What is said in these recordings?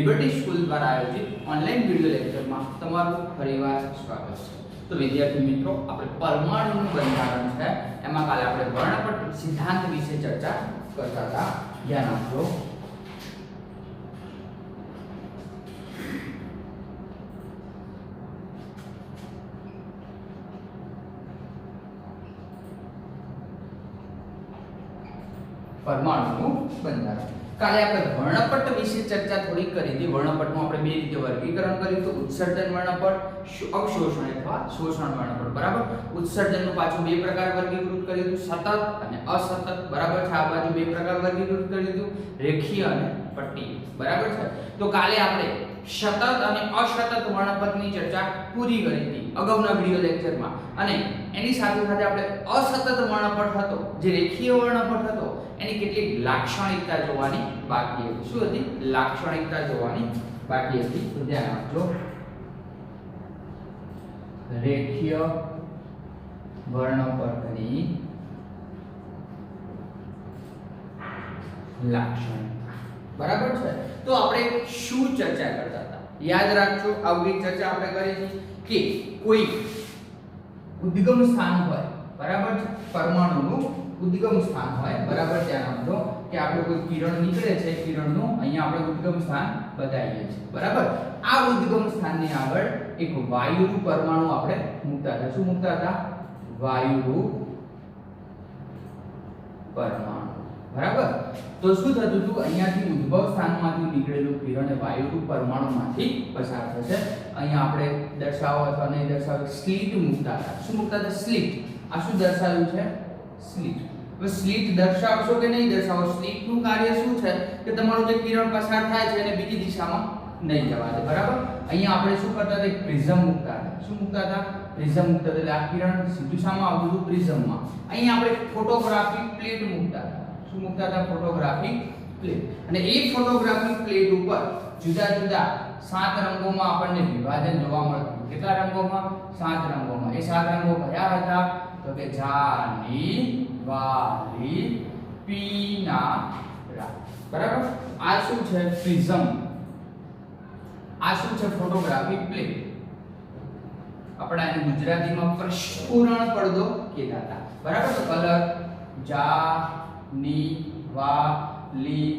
Liberty school દ્વારા આયોજિત online video લેક્ચરમાં તમારું ફરીવાર સ્વાગત છે। તો વિદ્યાર્થી મિત્રો, આપણે પરમાણુનું બંધારણ છે એમાં કાલે આપણે વર્ણપટ સિદ્ધાંત વિશે ચર્ચા કરતા હતા। ધ્યાન આપજો। परमाणुનું બંધારણ કાલે આપણે વર્ણપટ વિશે ચર્ચા થોડી કરી હતી। વર્ણપટનું આપણે બે રીતે વર્ગીકરણ કર્યું હતું, ઉત્સર્જન વર્ણપટ, અવશોષણ અથવા શોષણ વર્ણપટ। બરાબર, ઉત્સર્જનનું પાછું બે પ્રકાર વર્ગીકૃત કર્યું હતું, સતત અને અસતત। બરાબર છે, આ બાજુ બે પ્રકાર વર્ગીકૃત કર્યું હતું, રેખીય અને પટ્ટીય। બરાબર છે, તો કાલે આપણે સતત અને અસતત વર્ણપટની ચર્ચા પૂરી કરી હતી અગાઉના વિડિયો લેક્ચરમાં, અને એની સાથે સાથે આપણે અસતત વર્ણપટ હતો, જે રેખીય વર્ણપટ હતો, એની કેટલીક લાક્ષણિકતા જોવાની બાકી હતી। શું હતી? લાક્ષણિકતા જોવાની બાકી હતી। તો ધ્યાન આપજો। રેખીય વર્ણપટની લાક્ષણિકતા। બરાબર છે, તો આપણે શું ચર્ચા કરતા હતા? યાદ રાખજો, આવી ચર્ચા આપણે કરી હતી કે કોઈ ઉદ્ગમ સ્થાન હોય, બરાબર છે, પરમાણુનું ઉદ્ગમ સ્થાન હોય, બરાબર, ત્યાં સમજો કે આપણે કોઈ કિરણ નીકળે છે, કિરણનું અહીંયા આપણે ઉદ્ગમ સ્થાન બતાવીએ છીએ, બરાબર। આ ઉદ્ગમ સ્થાનની આગળ એક વાયુરૂપ પરમાણુ આપણે મૂકતા હતા। શું મૂકતા હતા? વાયુરૂપ પરમાણુ, બરાબર। તો શું થતું હતું? અહીંયાથી ઉદ્ભવ સ્થાનમાંથી નીકળેલું કિરણ એ વાયુરૂપ પરમાણુમાંથી પસાર થશે। અહીંયા આપણે દર્શાવો અથવા નહીં દર્શાવો સ્લિટ મૂકતા હતા। શું મૂકતા હતા? સ્લિટ। આ શું દર્શાવ્યું છે? સ્લિટ। હવે સ્લિટ દર્શાવશો કે નહીં દર્શાવો? સ્લિટનું કાર્ય શું છે કે તમારું જે કિરણ પસાર થાય છે એને બીજી દિશામાં નહીં જવા દે, બરાબર। અહીંયા આપણે શું કરતા હતા? એક પ્રિઝમ મૂકતા હતા। શું મૂકતા હતા? પ્રિઝમ મૂકતા હતા, એટલે આ કિરણ સીધું સામાં આવતું હતું પ્રિઝમમાં। અહીંયા આપણે ફોટોગ્રાફિક પ્લેટ મૂકતા હતા। શું મૂકતા હતા? Photographic plate. અને એ ફોટોગ્રાફિક પ્લેટ ઉપર જુદા જુદા 7 રંગોમાં આપણને વિભાજન જોવા મળતું। કેટલા રંગોમાં? 7 રંગોમાં। એ 7 રંગો કયા હતા? તો કે જાની, વાલી, પીનારા, બરાબર। આ શું છે? પ્રિઝમ। આ શું છે? Photographic plate. આપણે આને ગુજરાતીમાં પ્રસ્ફુરણ પડદો કહેતા હતા, બરાબર। તો કલર જાની, વાલી,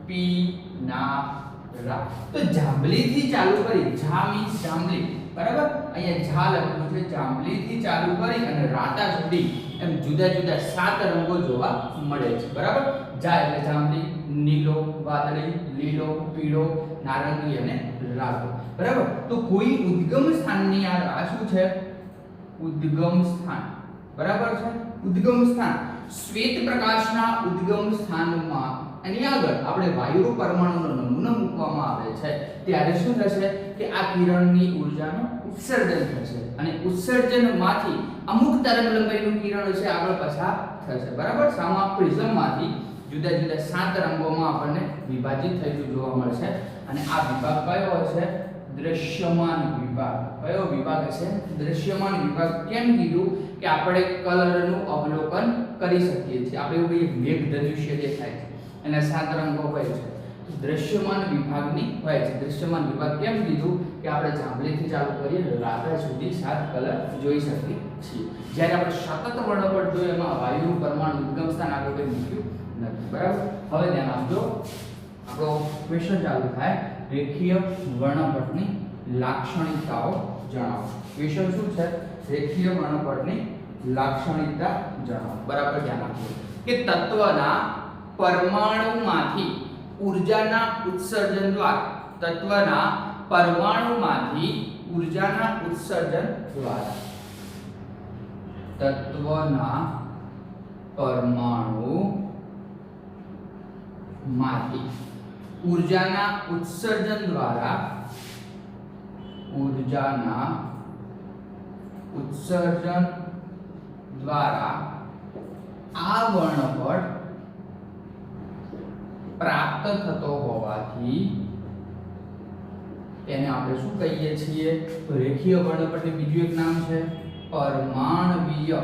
પીનારા। તો જાંબલીથી ચાલુ કરી, જા મીન્સ જાંબલી, બરાબર। અહીંયા ઝા લખેલું છે, જાંબલીથી ચાલુ કરી અને રાતા સુધી એમ જુદા જુદા 7 રંગો જોવા મળે છે, બરાબર। જા એટલે જાંબલી, નીલો, વાદળી, લીલો, પીળો, નારંગી અને રાતો, બરાબર। તો કોઈ ઉદ્ગમ સ્થાનની આ શું છે? ઉદ્ગમ સ્થાન, બરાબર છે, ઉદ્ગમ સ્થાન। શ્વેત પ્રકાશના ઉદ્ગમ સ્થાનમાં એની આગળ આપણે વાયુરૂપ પરમાણુનો નમૂનો મૂકવામાં આવે છે ત્યારે શું થશે કે આ કિરણની ઊર્જાનું ઉત્સર્જન થશે, અને ઉત્સર્જનમાંથી અમુક તરંગલંબાઈનું કિરણ છે આગળ પસાર થશે, બરાબર। સામા પ્રિઝમમાંથી જુદા જુદા 7 રંગોમાં આપણને વિભાજિત થયેલું જોવા મળશે, અને આ વિભાગ કયો હશે? દ્રશ્યમાન વિભાગ। કયો વિભાગ હશે? દ્રશ્યમાન વિભાગ। કેમ કીધું? કે આપણે કલરનું અવલોકન કરી શકીએ છીએ। આપણે એવું કહીએ મેઘ ધનુષ્ય દેખાય છે, એના 7 રંગો હોય છે, દ્રશ્યમાન વિભાગની હોય છે। દ્રશ્યમાન વિભાગ કેમ કીધું? કે આપણે જાંબલીથી ચાલુ કરીએ રાતા સુધી 7 કલર જોઈ શકીએ છીએ। જ્યારે આપણે સતત વર્ણપટ જોઈએ એમાં વાયુરૂપ પરમાણુ ઉદ્ગમ સ્થાન આગળ કોઈ મૂક્યું નથી, બરાબર। હવે ધ્યાન આપજો, આપણો ક્વેશ્ચન ચાલુ થાય, રેખીય વર્ણપટની લાક્ષણિકતાઓ જણાવો। ક્વેશ્ચન શું છે? રેખીય વર્ણપટની લાક્ષણિકતા જણાવો, બરાબર। ધ્યાન આપજો કે તત્વના પરમાણુમાંથી ઊર્જાના ઉત્સર્જન દ્વારા, તત્વના પરમાણુમાંથી ઊર્જાના ઉત્સર્જન દ્વારા, તત્વના પરમાણુમાંથી ઊર્જાના ઉત્સર્જન દ્વારા, ઊર્જાના ઉત્સર્જન દ્વારા આ વર્ણપટ પ્રાપ્ત થતો હોવાથી તેને આપણે શું કહીએ છીએ? તો રેખીય વર્ણપટનું બીજું એક નામ છે પરમાણવીય,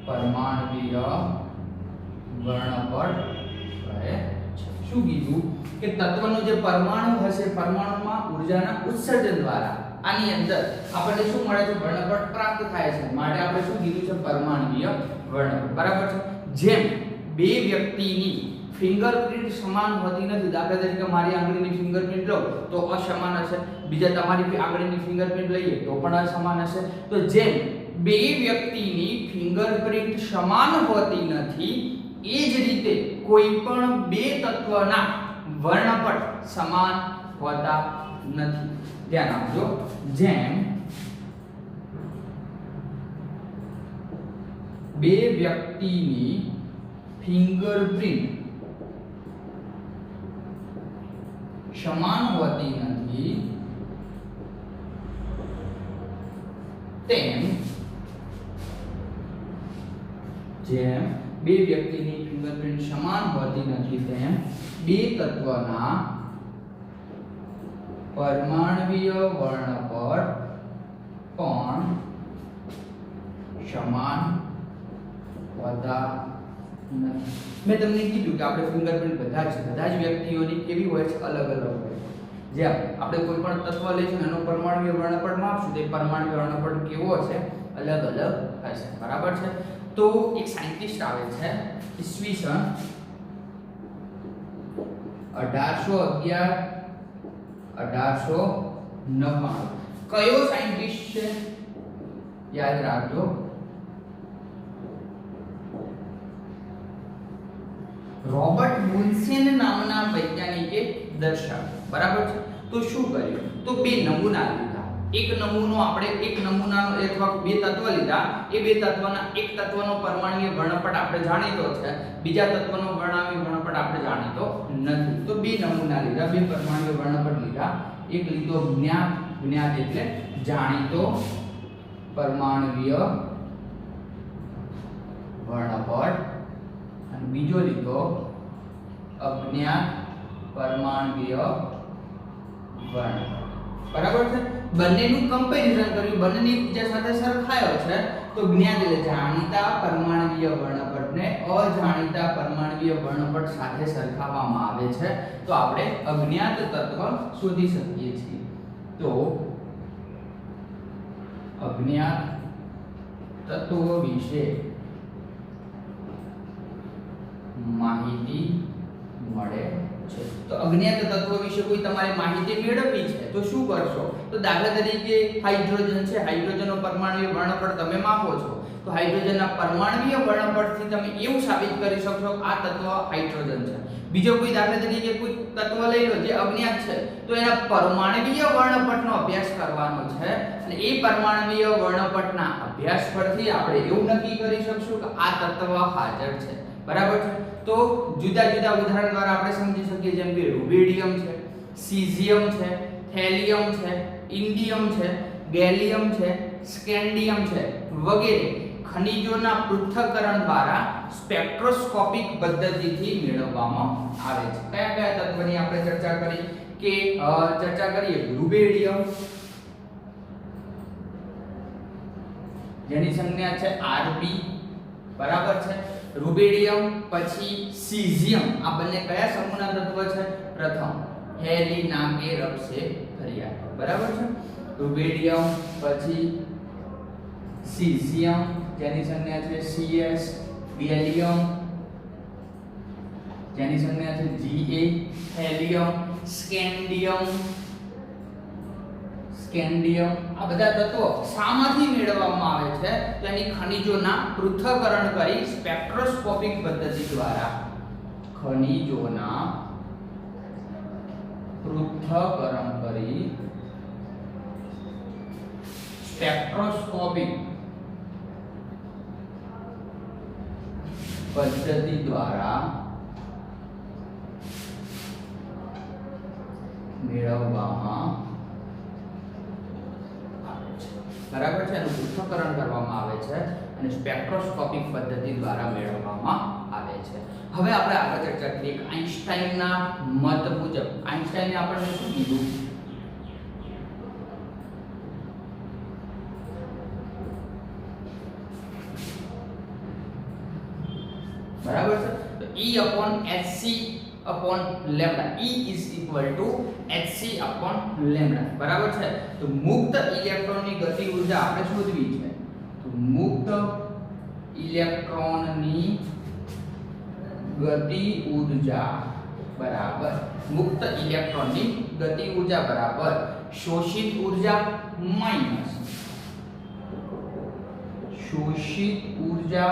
પરમાણવીય વર્ણપટ કહે છે। શું કીધું કે તત્વનું જે પરમાણુ હશે, પરમાણુમાં ઊર્જાના ઉત્સર્જન દ્વારા આની અંદર આપણને શું મળે છે? વર્ણપટ પ્રાપ્ત થાય છે. માટે આપણે શું કીધું છે? પરમાણ્વીય વર્ણપટ. બરાબર છે. જેમ બે વ્યક્તિની ફિંગરપ્રિન્ટ સમાન હોતી નથી. દાખલા તરીકે મારી આંગળીની ફિંગરપ્રિન્ટ લો તો અસમાન હશે, બીજા તમારી આંગળીની ફિંગરપ્રિન્ટ લઈએ તો પણ અસમાન હશે. તો જેમ બે વ્યક્તિની ફિંગરપ્રિન્ટ સમાન હોતી નથી, એ જ રીતે કોઈ પણ બે તત્વના વર્ણપટ સમાન હોતા નથી. ધ્યાન આપજો. જેમ બે વ્યક્તિની ફિંગરપ્રિન્ટ સમાન હોતી નથી, તેમ જેમ બે વ્યક્તિની ફિંગરપ્રિન્ટ સમાન હોતી નથી, તેમ બે તત્વના પરમાણ્વીય વર્ણપટ પણ સમાન હોતા નથી. મેં તમને કીધું કે આપણે ફિંગરપ્રિન્ટ બધા જ વ્યક્તિઓની કેવી હોય છે? અલગ અલગ હોય છે. જેમ આપણે કોઈ પણ તત્વ લઈશું એનો પરમાણ્વીય વર્ણપટ માપશું તો એ પરમાણ્વીય વર્ણપટ કેવો છે? અલગ અલગ હશે. બરાબર છે. તો એક સાયન્ટિસ્ટ આવે છે ઈસવીસન 1899. કયો સાયન્ટિસ્ટ છે? યાદ રાખજો. રોબર્ટ બુન્સેન નામના વૈજ્ઞાનિકે દર્શાવ્યું. બરાબર છે. તો શું કર્યું? તો બે નમૂના લીધા. એક નમૂનાનો અથવા બે તત્વ લીધા. એ બે તત્વના એક તત્વનો પરમાણ્વીય વર્ણપટ આપણે જાણીતો છે, બીજા તત્વનો પરમાણ્વીય વર્ણપટ આપણે જાણીતો નથી. તો બે નમૂના લીધા, બે પરમાણ્વીય વર્ણપટ લીધા. એક લીધો જ્ઞાત એટલે જાણીતો પરમાણ્વીય વર્ણપટ અને બીજો લીધો અજ્ઞાત પરમાણ્વીય વર્ણપટ. બરાબર છે. બંનેનું કમ્પેરિઝન કર્યું, બંનેને એકબીજા સાથે સરખાયો છે. તો જ્ઞાત એટલે જાણીતા પરમાણ્વીય વર્ણપટને અજાણીતા પરમાણ્વીય વર્ણપટ સાથે સરખાવવામાં આવે છે. તો આપણે અજ્ઞાત તત્વ શોધી શકીએ છીએ. તો અજ્ઞાત તત્વો વિશે માહિતી મળે છે. તો અજ્ઞાત તત્વો વિશે કોઈ તમારે માહિતી મેળવવી છે તો શું કરશો? તો દાખલા તરીકે હાઇડ્રોજન છે, હાઇડ્રોજનનો પરમાણ્વીય વર્ણપટ તમે માપો છો, તો હાઇડ્રોજનના પરમાણ્વીય વર્ણપટથી તમે એવું સાબિત કરી શકશો કે આ તત્વ હાઇડ્રોજન છે. બીજો કોઈ દાખલા તરીકે કોઈ તત્વ લઈ લો જે અજ્ઞાત છે, તો એના પરમાણ્વીય વર્ણપટનો અભ્યાસ કરવાનો છે અને એ પરમાણ્વીય વર્ણપટના અભ્યાસ પરથી આપણે એવું નક્કી કરી શકશું કે આ તત્વ હાજર છે. બરાબર છે. તો જુદા જુદા ઉદાહરણ દ્વારા આપણે સમજી શકીએ, જેમ કે રૂબિડિયમ છે, સીઝિયમ છે, થેલિયમ છે, ઇન્ડિયમ છે, ગેલિયમ છે, સ્કેન્ડિયમ છે વગેરે ખનિજોના પૃથ્થકરણ દ્વારા સ્પેક્ટ્રોસ્કોપિક પદ્ધતિથી મેળવવામાં આવે છે. કયા કયા તત્વની આપણે ચર્ચા કરી કે ચર્ચા કરીએ? રૂબિડિયમ જેની સંજ્ઞા છે Rb. બરાબર છે. રૂબિડિયમ પછી સીઝિયમ, આ બંને કયા સમૂહના તત્વ છે? પ્રથમ હેલી નાગે રબસે ફરિયા. બરાબર છે. રૂબિડિયમ પછી સીઝિયમ જેની સંજ્ઞા છે Cs, ગેલિયમ જેની સંજ્ઞા છે Ga, હેલિયમ, સ્કેન્ડિયમ આ બધા તત્વો શામાંથી મેળવવામાં આવે છે? તો એની ખનિજોના પૃથ્થકરણ કરી સ્પેક્ટ્રોસ્કોપિક પદ્ધતિ દ્વારા ખનિજોના પૃથ્થકરણ કરી સ્પેક્ટ્રોસ્કોપિક પદ્ધતિ દ્વારા મેળવવામાં બરાબર છે. એનું પૃથ્થકરણ કરવામાં આવે છે અને સ્પેક્ટ્રોસ્કોપિક પદ્ધતિ દ્વારા મેળવવામાં આવે છે. હવે આપણે આગળ ચર્ચા કરીએ આઈન્સ્ટાઈનના મત મુજબ. આઈન્સ્ટાઈને આપણને શું કીધું? બરાબર છે. તો E/hc upon lambda E is equal to hc upon lambda बराबर છે તો મુક્ત ઇલેક્ટ્રોનની ગતિ ઊર્જા આપણે શોધવી છે તો મુક્ત ઇલેક્ટ્રોનની ગતિ ઊર્જા બરાબર મુક્ત ઇલેક્ટ્રોનની ગતિ ઊર્જા બરાબર શોષિત ઊર્જા માઈનસ शोषित ऊर्जा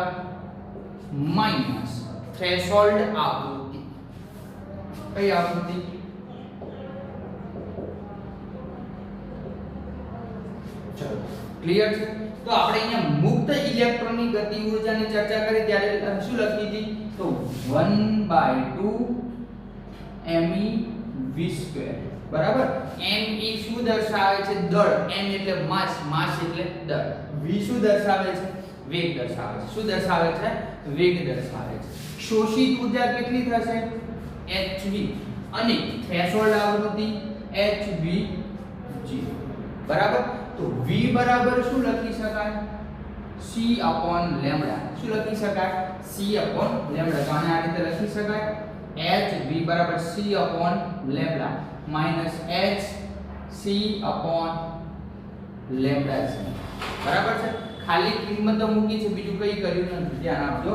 माइनस थ्रेशोल्ड आवृत्ति कई आवृत्ति चलो क्लियर છે તો આપણે અહીંયા મુક્ત ઇલેક્ટ્રોનની ગતિ ઊર્જાની ચર્ચા કરી ત્યારે શું લખી હતી તો 1/2 me v2 બરાબર me શું દર્શાવે છે દળ m એટલે માસ એટલે દળ v શું દર્શાવે છે વેગ દર્શાવે છે શું દર્શાવે છે વેગ દર્શાવે છે શોષિત ઊર્જા કેટલી થશે hv અને થ્રેશોલ્ડ આવૃત્તિ hv 0 બરાબર તો v બરાબર શું લખી શકાય c upon લેમ્બડા શું લખી શકાય c upon લેમ્બડા તો આને આ રીતે લખી શકાય hv બરાબર c upon lambda minus h c upon lambda છે બરાબર છે ખાલી કિંમત મૂકી છે બીજું કંઈ કર્યું નથી ધ્યાન આપજો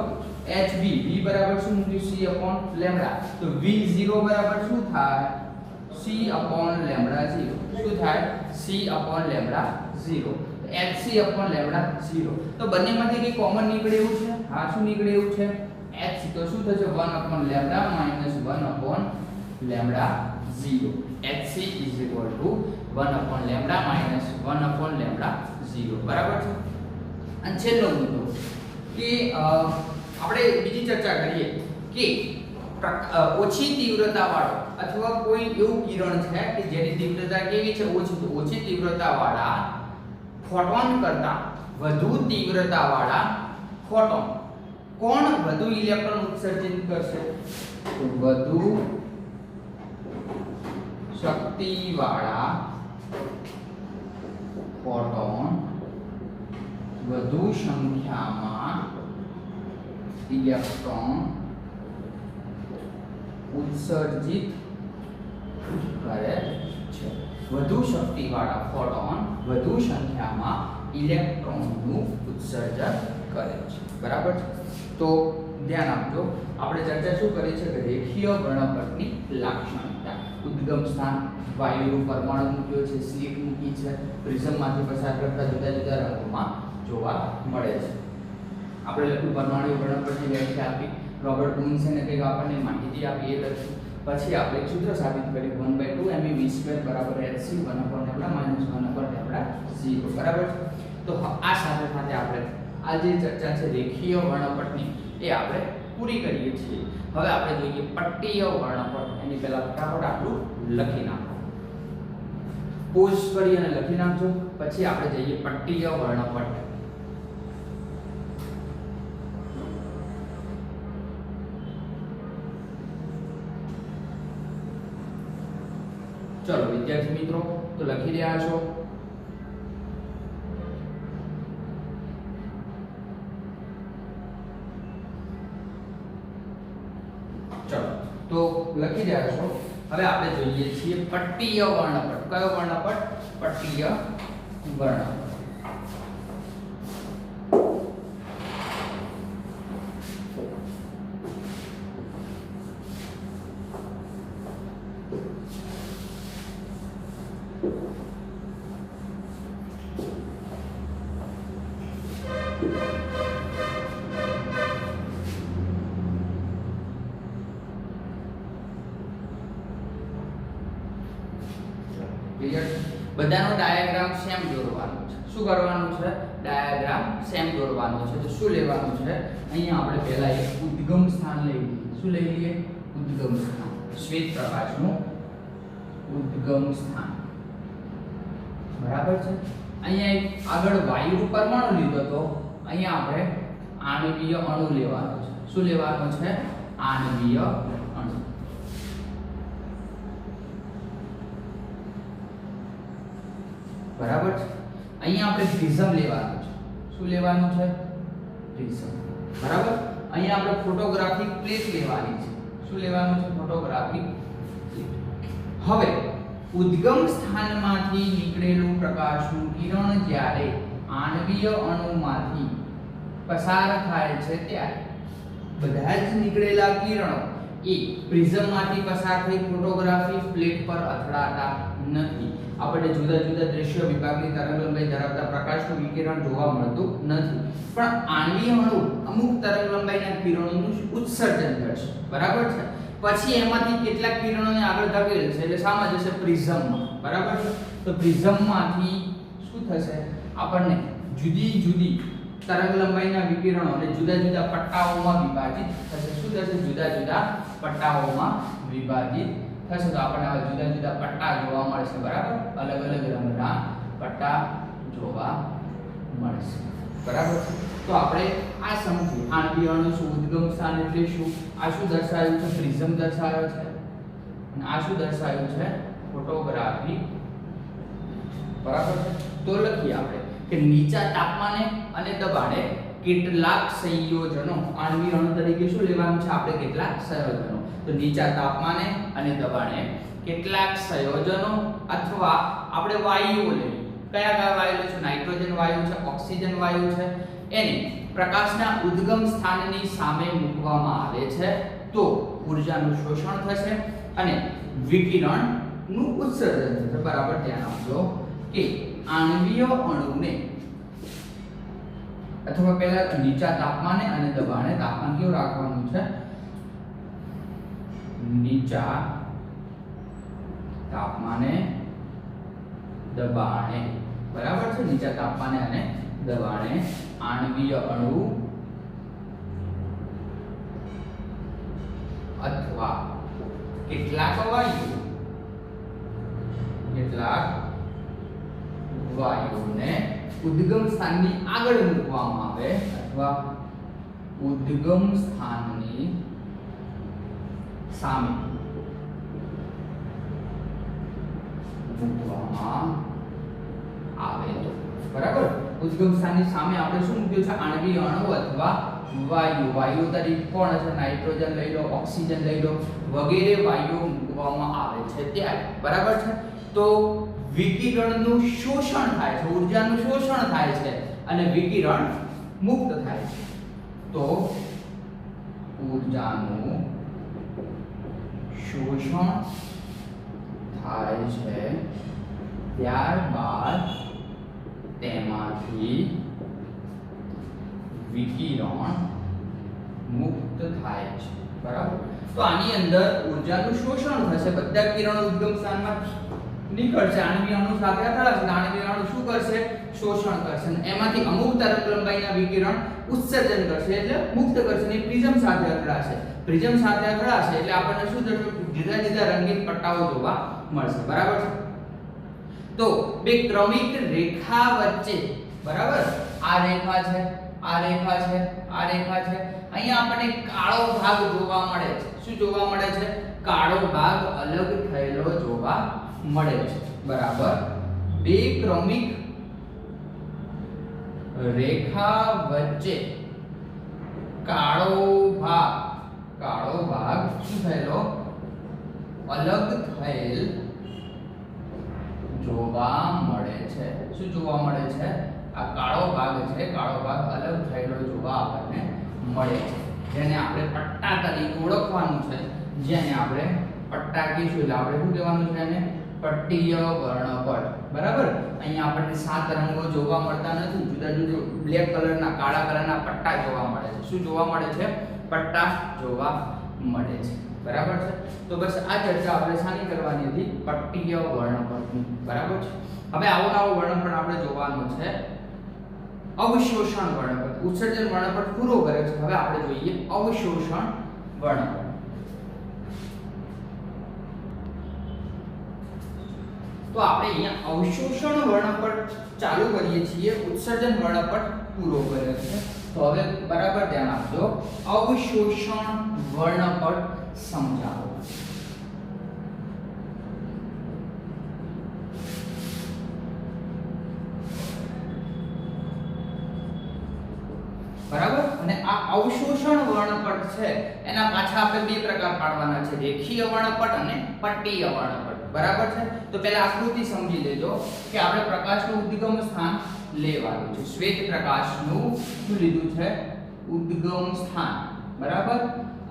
hv v બરાબર શું મૂક્યું c upon લેમ્બડા તો v0 બરાબર શું થાય c upon લેમ્બડા 0 શું થાય c upon લેમ્બડા 0 તો hc upon લેમ્બડા 0 તો બંનેમાંથી કંઈ કોમન નીકળે એવું છે હા શું નીકળે એવું છે hc તો શું થશે 1 upon lambda minus 1 upon lambda 0 hc is equal to 1 upon lambda minus 1 upon lambda 0 બરાબર છે અને છેલ્લો મુદ્દો કે આપણે બીજી ચર્ચા કરીએ કે ઓછી તીવ્રતા વાળો અથવા કોઈ એવું કિરણ છે કે જેની તીવ્રતા કેવી છે ઓછી તીવ્રતા વાળા ફોટોન કરતા વધુ તીવ્રતા વાળા ફોટોન કોણ વધુ ઇલેક્ટ્રોન ઉત્સર્જિત કરશે તો વધુ શક્તિવાળા ફોટોન વધુ સંખ્યામાં ઇલેક્ટ્રોન ઉત્સર્જિત કરે છે વધુ શક્તિવાળા ફોટોન વધુ સંખ્યામાં ઇલેક્ટ્રોનનું ઉત્સર્જન કરે છે બરાબર તો ધ્યાન આપજો આપણે ચર્ચા શું કરી છે કે રેખીય વર્ણપટની લાક્ષણિકતા ઉદ્ગમ સ્થાન વાયુનું પરમાણુ મૂક્યો છે સ્લિટ મૂકી છે પ્રિઝમમાંથી પસાર કરતા જુદા જુદા રંગોમાં જોવા મળે છે આપણે લખ્યું પરમાણુ વર્ણપટની વ્યાખ્યા આપી રોબર્ટ બુન્સને કંઈક આપણને માહિતી આપી એ લખ્યું પછી આપણે એક સૂત્ર સાબિત કર્યું 1/2 me v2 બરાબર hc 1/λ minus 1/λ 0 બરાબર તો આ સાથે સાથે આપણે આ જે ચર્ચા છે રેખીય વર્ણપટની એ આપણે પૂરી કરીએ છીએ હવે આપણે જોઈએ પટ્ટીય વર્ણપટ એની પહેલા ફટાફટ આટલું લખી નાખો પોઝ કરી અને લખી નાખજો પછી આપણે જઈએ પટ્ટીય વર્ણપટ ચલો વિદ્યાર્થી મિત્રો તો લખી રહ્યા છો ચલો તો લખી રહ્યા છો હવે આપણે જોઈએ છીએ પટ્ટીય વર્ણપટ કયો વર્ણપટ પટ્ટીય વર્ણપટ બધાનો ડાયાગ્રામ સેમ દોરવાનો છે શું કરવાનું છે ડાયાગ્રામ સેમ દોરવાનો છે તો શું લેવાનું છે અહીંયા આપણે પહેલા એક ઉદ્ગમ સ્થાન લઈ લઈએ શું લઈ લઈએ ઉદ્ગમ સ્થાન શ્વેત પ્રકાશનું ઉદ્ગમ સ્થાન બરાબર છે અહીંયા એક આગળ વાયુ પરમાણુ લીધો તો અહીંયા આપણે આણ્વીય અણુ લેવાનો છે શું લેવાનો છે આણ્વીય અણુ બરાબર છે અહીંયા આપણે પ્રિઝમ લેવાનું છે શું લેવાનું છે પ્રિઝમ બરાબર અહીંયા આપણે ફોટોગ્રાફિક પ્લેટ લેવાની છે શું લેવાનું છે? Photographic plate. હવે ઉદ્ગમ સ્થાનમાંથી નીકળેલું પ્રકાશનું કિરણ જ્યારે આણ્વીય અણુમાંથી પસાર થાય છે ત્યારે બધા જ નીકળેલા કિરણો એ પ્રિઝમમાંથી પસાર થઈ ફોટોગ્રાફી પ્લેટ પર અથડાતા નથી. આપણે જુદા જુદા દ્રશ્ય વિભાગની તરંગલંબાઈ ધરાવતા પ્રકાશનું વિકિરણ જોવા મળતું નથી, પણ આણ્વીય અણુ અમુક તરંગલંબાઈના કિરણોનું ઉત્સર્જન કરશે, બરાબર છે. પછી એમાંથી કેટલાક કિરણોને આગળ ધકેલ છે એટલે શામાં જશે? પ્રિઝમમાં, બરાબર છે. તો પ્રિઝમમાંથી શું થશે? આપણને જુદી જુદી તરંગલંબાઈના વિકિરણોને જુદા જુદા પટ્ટાઓમાં વિભાજિત થશે. શું થશે? જુદા જુદા પટ્ટાઓમાં વિભાજિત થશે. તો આપણને આવા જુદા જુદા પટ્ટા જોવા મળશે, બરાબર. અલગ અલગ રંગના પટ્ટા જોવા મળશે, બરાબર. તો આપણે આ સમજીએ આણ્વીય અણુ શું, ઉદ્ગમ સ્થાન એટલે શું, આ શું દર્શાવ્યું છે? પ્રિઝમ દર્શાવ્યો છે, અને આ શું દર્શાવ્યું છે? ફોટોગ્રાફી, બરાબર છે. તો લખીએ આપણે કે નીચા તાપમાને અને દબાણે કેટલાક સંયોજનો, આણ્વીય અણુ તરીકે શું લેવાનું છે આપણે? કેટલાક સંયોજનો. તો નીચા તાપમાને અને દબાણે કેટલાક સંયોજનો અથવા આપણે વાયુઓ લઈએ. કયા કયા વાયુ છે? નાઇટ્રોજન વાયુ છે, ઓક્સિજન વાયુ છે. એને પ્રકાશના ઉદ્ગમ સ્થાનની સામે મૂકવામાં આવે છે તો ઊર્જાનું શોષણ થશે અને વિકિરણનું ઉત્સર્જન થશે, બરાબર. ધ્યાન આપજો કે આણ્વીય અણુને અથવા પહેલા નીચા તાપમાને અને દબાણે, તાપમાન કેવું રાખવાનું છે? નીચા તાપમાને દબાણે, બરાબર છે. નીચા તાપમાને અને દબાણે આણ્વીય અણુ અથવા કેટલાક વાયુઓને ઉદ્ગમ સ્થાનની આગળ મૂકવામાં આવે અથવા ઉદ્ગમ સ્થાનની સામે મૂકવામાં આવે તો, બરાબર. ઉદ્ગમ સ્થાનની સામે આપણે શું મૂક્યું છે? આણ્વીય અણુ અથવા વાયુ તરીકે કોણ છે? નાઇટ્રોજન લઈ લો, ઓક્સિજન લઈ લો, વગેરે વાયુઓ મૂકવામાં આવે છે ત્યારે, બરાબર છે. તો વિકિરણનું શોષણ થાય છે, ઊર્જાનું શોષણ થાય છે અને વિકિરણ મુક્ત થાય છે. તો ઊર્જાનું શોષણ થાય છે, ત્યારબાદ તેમાંથી વિકિરણ મુક્ત થાય છે, બરાબર. તો આની અંદર ઊર્જાનું શોષણ થશે, બધા કિરણો ઉદ્ગમ સ્થાનમાં નીકળશે, આણ્વીય અણુ સાથે અથડાશે, આણ્વીય અણુ શું કરશે? શોષણ કરશે, અને એમાંથી અમુક તરંગલંબાઈના વિકિરણ ઉત્સર્જન કરશે એટલે મુક્ત કરશે, અને પ્રિઝમ સાથે અથડાશે. પ્રિઝમ સાથે અથડાશે એટલે આપણને શું થશે? જુદા જુદા રંગીન પટ્ટાઓ જોવા મળશે, બરાબર છે. તો બે ક્રમિક રેખા વચ્ચે, બરાબર, આ રેખા છે, આ રેખા છે, આ રેખા છે. અહીંયા આપણને કાળો ભાગ જોવા મળે છે. શું જોવા મળે છે? કાળો ભાગ અલગ થયેલો જોવા મળે છે, બરાબર. બે ક્રમિક રેખા વચ્ચે કાળો ભાગ શું થયેલો? અલગ થયેલ જોવા મળે છે. શું જોવા મળે છે? આ કાળો ભાગ છે, કાળો ભાગ અલગ થયેલો જોવા આપણને મળે છે, જેને આપણે પટ્ટા તરીકે ઓળખવાનું છે. જેને આપણે પટ્ટા કહીશું એટલે આપણે શું કહેવાનું છે? એને પટ્ટીય વર્ણપટ, બરાબર. અહીંયા આપણને 7 રંગો જોવા મળતા નથી, જુદા જુદા બ્લેક કલરના, કાળા કલરના પટ્ટા જોવા મળે છે. શું જોવા મળે છે? પટ્ટા જોવા મળે છે, બરાબર છે. તો બસ આ ચર્ચા આપણે શાની કરવાની હતી? પટ્ટીય વર્ણપટની, બરાબર છે. હવે આવો નવો વર્ણપટ આપણે જોવાનો છે અવશોષણ વર્ણપટ. ઉત્સર્જન વર્ણપટ પૂરો કર્યો છે, હવે આપણે જોઈએ અવશોષણ વર્ણપટ. તો આપણે અહીંયા અવશોષણ વર્ણપટ ચાલુ કરીએ છીએ, ઉત્સર્જન વર્ણપટ પૂરો કર્યો છે. તો હવે બરાબર ધ્યાન આપજો, અવશોષણ વર્ણપટ સમજાવો. બરાબર. અને આ અવશોષણ વર્ણપટ છે એના પાછા આપણે બે પ્રકાર પાડવાના છે, રેખીય વર્ણપટ અને પટ્ટીય વર્ણપટ. બરાબર છે. તો પહેલા આકૃતિ સમજી લેજો કે આપણે પ્રકાશનું ઉદ્ગમ સ્થાન લેવાનું છે. શ્વેત પ્રકાશનું શું લીધું છે? ઉદ્ગમ સ્થાન. બરાબર.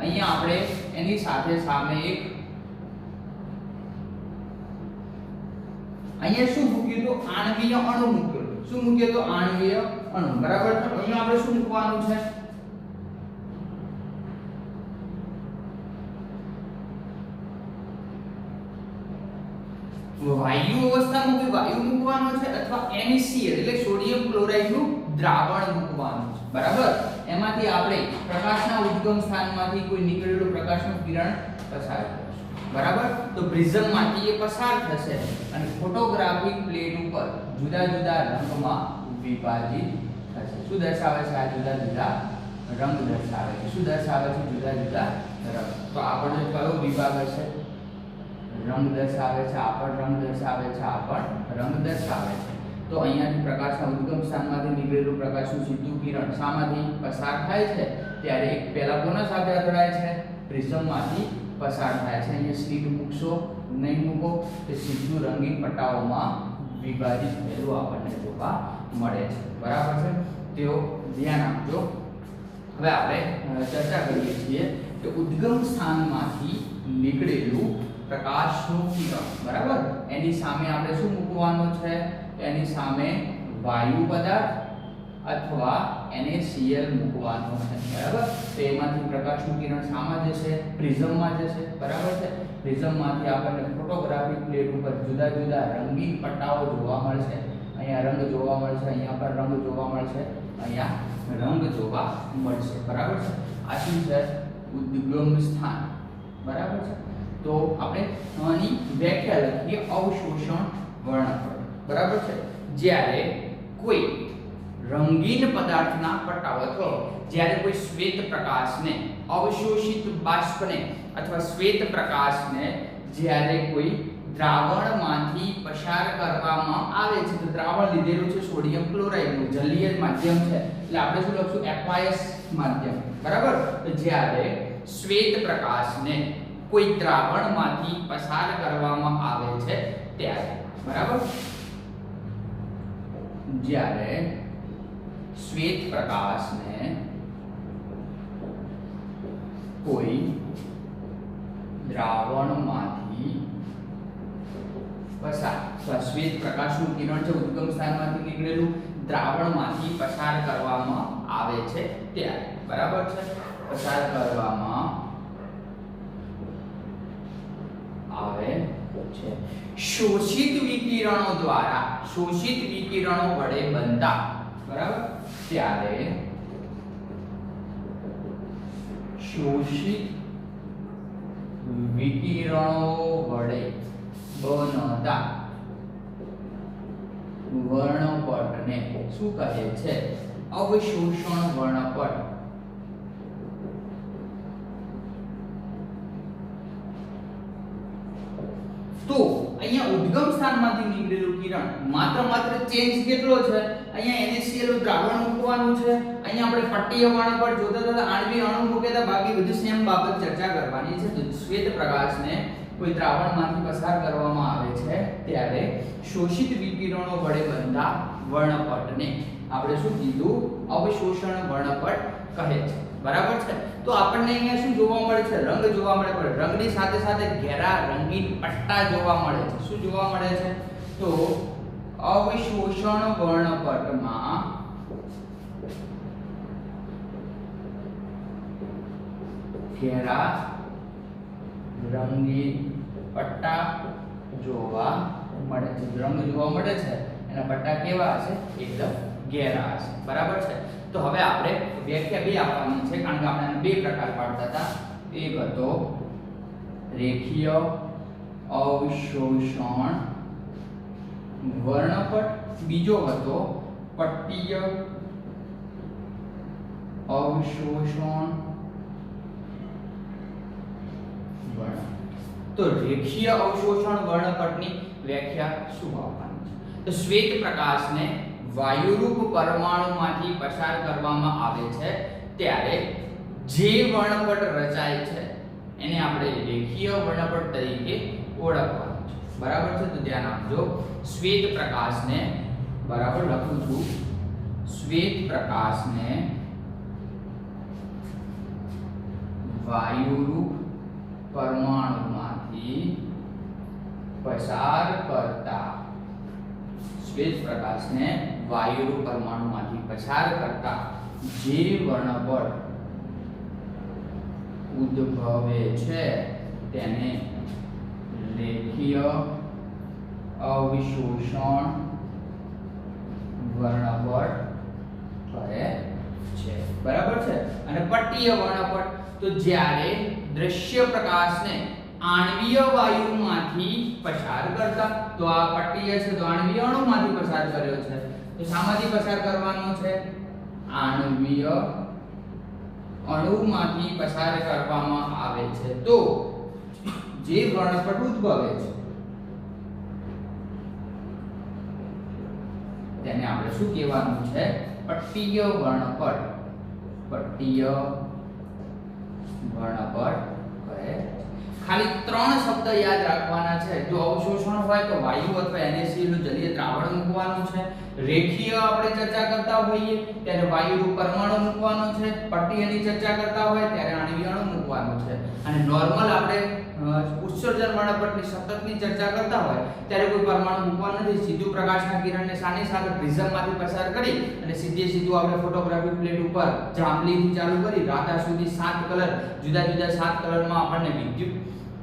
અહીંયા આપણે એની સાથે સામે એક અહીંયા શું મૂક્યું તો આણ્વીય અણુ મૂક્યો. શું મૂક્યો તો આણ્વીય અણુ. બરાબર. તો અહીંયા આપણે શું મૂકવાનું છે? વાયુ અવસ્થામાં કોઈ વાયુ મૂકવાનો છે અથવા NaCl એટલે સોડિયમ ક્લોરાઇડ નું દ્રાવણ મૂકવાનું છે. બરાબર. એમાંથી આપણે પ્રકાશના ઉદ્ગમ સ્થાનમાંથી કોઈ નીકળેલું પ્રકાશનું કિરણ પસાર કરશું. બરાબર. તો પ્રિઝમ માંથી એ પસાર થશે અને ફોટોગ્રાફિક પ્લેટ ઉપર જુદા જુદા રંગમાં વિભાજિત થશે. શું દર્શાવે છે? આ જુદા જુદા રંગ દર્શાવે છે. શું દર્શાવે છે? જુદા જુદા રંગ. તો આપણે કયો વિભાગ હશે? રંગ દર્શાવે છે. આ પણ રંગ દર્શાવે છે. આ પણ રંગ દર્શાવે છે. તો અહીંયાથી પ્રકાશના ઉદ્ગમ સ્થાનમાંથી નીકળેલું પ્રકાશનું સીધું કિરણ શામાંથી પસાર થાય છે? ત્યારે એક પહેલા કોના સાથે અથડાય છે? પ્રિઝમમાંથી પસાર થાય છે. અહીંયા સ્લિટ મૂકશો નહીં મૂકો તે સીધું રંગીન પટ્ટાઓમાં વિભાજિત થયેલું આપણને જોવા મળે છે. બરાબર છે. તેઓ ધ્યાન આપજો. હવે આપણે ચર્ચા કરીએ છીએ કે ઉદ્ગમ સ્થાનમાંથી નીકળેલું પ્રકાશનું કિરણ. બરાબર. એની સામે આપણે શું મૂકવાનું છે? એની સામે વાયુ પદાર્થ અથવા NaCl મૂકવાનું છે. બરાબર. તો એમાંથી પ્રકાશનું કિરણ શામાં જશે? પ્રિઝમમાં જશે. બરાબર છે. પ્રિઝમમાંથી આપણને ફોટોગ્રાફિક પ્લેટ ઉપર જુદા જુદા રંગીન પટ્ટાઓ જોવા મળશે. અહીંયા રંગ જોવા મળશે, અહીંયા પર રંગ જોવા મળશે, અહીંયા રંગ જોવા મળશે. બરાબર છે. આ શું છે? ઉદ્ગમ સ્થાન. બરાબર છે. તો આપણે આની વ્યાખ્યા લખીએ અવશોષણ વર્ણપટ. બરાબર છે. જ્યારે કોઈ રંગીન પદાર્થના પટ્ટાઓ અથવા જ્યારે કોઈ શ્વેત પ્રકાશને અવશોષિત બાષ્પને અથવા શ્વેત પ્રકાશને જ્યારે કોઈ દ્રાવણમાંથી પસાર કરવામાં આવે છે, તો દ્રાવણ લીધેલું છે સોડિયમ ક્લોરાઇડનું, જલીય માધ્યમ છે એટલે આપણે શું લખશું? એક્વાયસ માધ્યમ. બરાબર. તો જ્યારે શ્વેત પ્રકાશને કોઈ દ્રાવણમાંથી પસાર કરવામાં આવે છે ત્યારે. બરાબર. જ્યારે શ્વેત પ્રકાશને કોઈ દ્રાવણમાંથી પસાર શ્વેત પ્રકાશનું કિરણ છે ઉદ્ગમ સ્થાનમાંથી નીકળેલું દ્રાવણમાંથી પસાર કરવામાં આવે છે ત્યારે. બરાબર છે. પસાર કરવામાં આવે છે. શોષિત વિકિરણો દ્વારા, શોષિત વિકિરણો વડે બનતા. બરાબર. ત્યારે શોષિત વિકિરણો વડે બનતા વર્ણપટને શું કહે છે? અવશોષણ વર્ણપટ. તો અહીંયા ઉદ્ગમ સ્થાનમાંથી નીકળેલું કિરણ માત્ર ચેન્જ કેટલો છે? અહીંયા NaCl દ્રાવણ મૂકવાનું છે. અહીંયા આપણે પટ્ટીય વર્ણપટ જોતા હતા, આણ્વીય અણુ મૂકેલા, બાકી બધું સેમ બાબત ચર્ચા કરવાની છે. તો શ્વેત પ્રકાશને કોઈ દ્રાવણમાંથી પસાર કરવામાં આવે છે ત્યારે શોષિત વિકિરણો વડે બનતા વર્ણપટને આપણે શું કીધું? અવશોષણ વર્ણપટ કહે છે. બરાબર છે. તો આપણને અહીંયા શું જોવા મળે છે? રંગ જોવા મળે, પણ રંગની સાથે સાથે ઘેરા રંગીન પટ્ટા જોવા મળે છે. શું જોવા મળે છે? તો અવશોષણ વર્ણપટમાં ઘેરા રંગીન પટ્ટા જોવા મળે છે. રંગ જોવા મળે છે, એના પટ્ટા કેવા હશે? એકદમ ઘેરા હશે. બરાબર છે. તો હવે આપણે વ્યાખ્યા બે આપવાની છે, કારણ કે આપણે બે પ્રકાર પાડતા હતા. એક હતો રેખીય અવશોષણ વર્ણપટ, બીજો હતો પટ્ટીય અવશોષણ વર્ણપટ. તો રેખીય અવશોષણ વર્ણપટની વ્યાખ્યા શું આપવાની છે? તો શ્વેત પ્રકાશને વાયુરૂપ પરમાણુમાંથી પસાર કરવામાં આવે છે ત્યારે જે વર્ણપટ રચાય છે એને આપણે રેખીય વર્ણપટ તરીકે ઓળખવાનું છે. બરાબર છે? તો ધ્યાન આપજો. શ્વેત પ્રકાશને, બરાબર લખું છું, શ્વેત પ્રકાશને વાયુરૂપ પરમાણુમાંથી પસાર કરતા, શ્વેત પ્રકાશને વાયુરૂપ પરમાણુમાંથી પસાર કરતા જે વર્ણપટ ઉદ્ભવે છે તેને રેખીય અવિશોષણ વર્ણપટ કહે છે. બરાબર છે? અને પટ્ટીય વર્ણપટ તો જ્યારે દ્રશ્ય પ્રકાશને આણ્વીય વાયુમાંથી પસાર કરતા, તો આ પટ્ટીય છે તો આણ્વીય અણુમાંથી પસાર કર્યો છે, તો શામાંથી પસાર કરવાનો છે? આણ્વીય અણુમાંથી પસાર કરવામાં આવે છે તો જે વર્ણપટ ઉદ્ભવે છે તેને આપણે શું કહેવાનું છે? પટ્ટીય વર્ણપટ. પટ્ટીય વર્ણપટ કહે. ખાલી 3 શબ્દ યાદ રાખવાના છે. જો અવશોષણ હોય તો વાયુ અથવા NaCl નું જલીય દ્રાવણ મૂકવાનું છે. રેખીય આપણે ચર્ચા કરતા હોઈએ ત્યારે વાયુરૂપ પરમાણુ મૂકવાનો છે. પટ્ટીયની ચર્ચા કરતા હોય ત્યારે આણ્વીય અણુ મૂકવાનું છે. અને નોર્મલ આપણે ઉત્સર્જન વર્ણપટની સતતની ચર્ચા કરતા હોય ત્યારે કોઈ પરમાણુ મૂકવાનો નથી. સીધું પ્રકાશના કિરણને સાની સાથે પ્રિઝમમાંથી પસાર કરી અને સીધું આપણે ફોટોગ્રાફિક પ્લેટ ઉપર જાંબલીથી ચાલુ કરી રાતા સુધી 7 કલર, જુદા જુદા 7 કલરમાં આપણને વિદ્યુત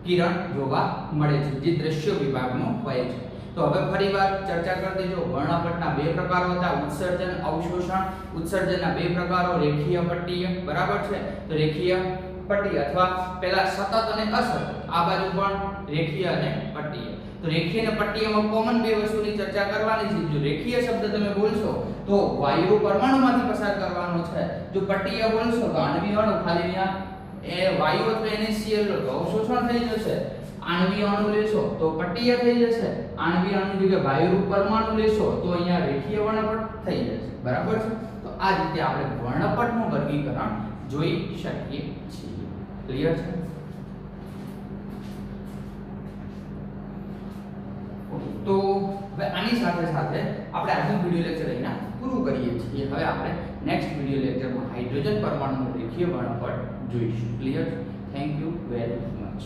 કિરણ જોવા મળે છે, જે દ્રશ્ય વિભાગનો હોય છે. તો હવે ફરીવાર ચર્ચા કરી દેજો. વર્ણપટના 2 પ્રકારો હતા, ઉત્સર્જન, અવશોષણ. ઉત્સર્જનના 2 પ્રકારો, રેખીય, પટ્ટીય. બરાબર છે? તો રેખીય, પટ્ટીય અથવા પહેલા સતત અને અસતત, આ બાજુ પણ રેખીય અને પટ્ટીય. તો રેખીય અને પટ્ટીયમાં કોમન 2 વસ્તુની ચર્ચા કરવાની છે. જો રેખીય શબ્દ તમે બોલશો તો વાયુ પરમાણુમાંથી પસાર કરવાનો છે. જો પટ્ટીય બોલશો તો આણ્વીય અણુ, ખાલી અહીંયા એ વાયુ અથવા NaCl લો તો અવશોષણ થઈ જશે. આણ્વીય અણુ લેશો તો પટ્ટીય થઈ જશે. આણ્વીય અણુ જગ્યાએ વાયુરૂપ પરમાણુ લેશો તો અહીંયા રેખીય વર્ણપટ થઈ જશે. બરાબર છે? તો આ રીતે આપણે વર્ણપટનું વર્ગીકરણ જોઈ શકીએ છીએ. ક્લિયર છે? તો હવે આની સાથે સાથે આપણે આજનું વિડિયો લેક્ચર અહીંયા પૂરું કરીએ છીએ. હવે આપણે નેક્સ્ટ વિડિયો લેક્ચરમાં હાઇડ્રોજન પરમાણુનું રેખીય વર્ણપટ જોઈશું. Clear? Thank you very much.